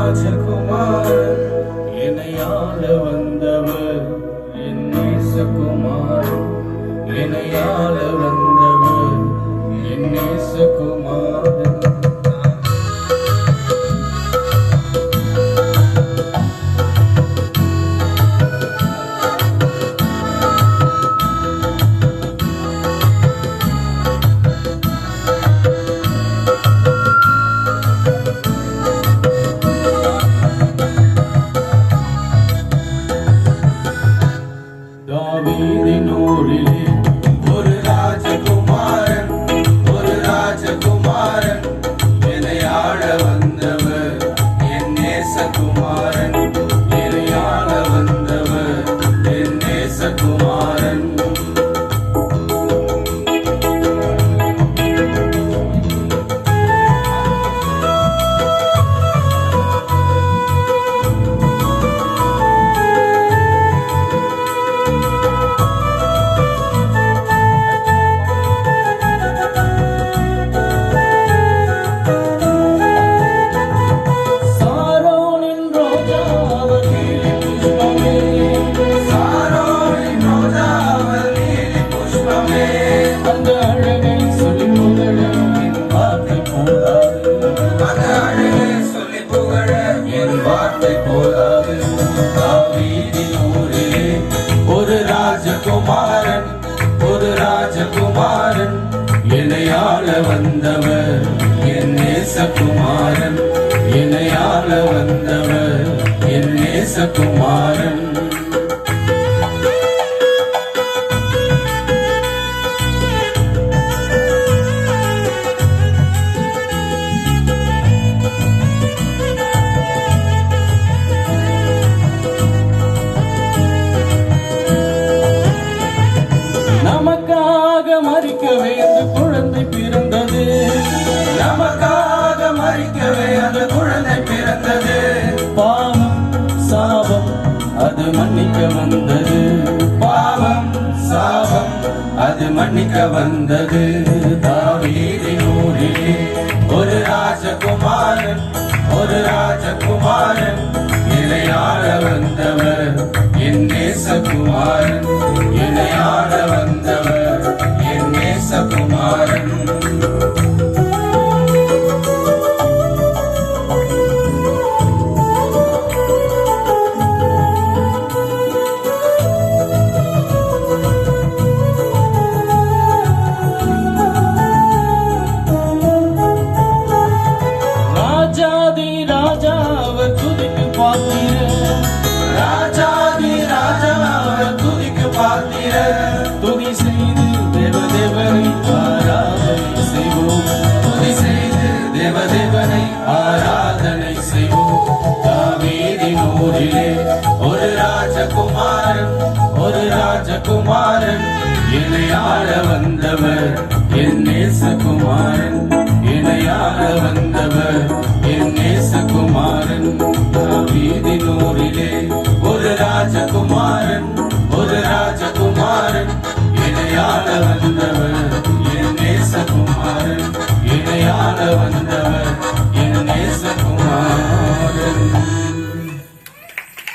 ராஜகுமாரன் என்னையாள வந்தவர் என் நேசகுமாரன் என்னையாள வந்தவர் என் நேசகுமாரன் தாவீதினூரிலே ஒரு ராஜகுமாரன் என்னை ஆள வந்தவர் என் நேசகுமாரன் என்னை ஆள வந்தவர் என் நேசகுமாரன் ஒரு ராஜகுமாரன் என்னை ஆள வந்தவர் என் நேசகுமாரன் என்னை ஆள வந்தவர் என் நேசகுமாரன் மறிக்கவே அந்த குழந்தை பிறந்தது நமக்காக மறிக்கவே அந்த குழந்தை பிறந்தது பாவம் சாபம் அது மன்னிக்க வந்தது பாவம் சாபம் அது மன்னிக்க வந்தது தாவீதினூரிலே ஒரு ராஜகுமாரன் என்னை ஆள வந்தவர் என் நேசகுமாரன் என்னை ஆள வந்தவர் என் நேசகுமாரன் ராஜாதி ராஜா அவர் துதிக்கு பாத்திரர் ராஜாதி ராஜா அவர் துதிக்கு பாத்திரர் துதி செய்து தேவதேவனை ஆராதனை செய்வோம் துதி செய்து தேவதேவனை ஆராதனை செய்வோம் தாவீதினூரிலே ஒரு ராஜகுமாரன் என்னை ஆள வந்தவர் என் நேசகுமாரன் என்னை ஆள வந்தவர் என் நேசகுமாரன் தாவீதினூரிலே ஒரு ராஜகுமாரன்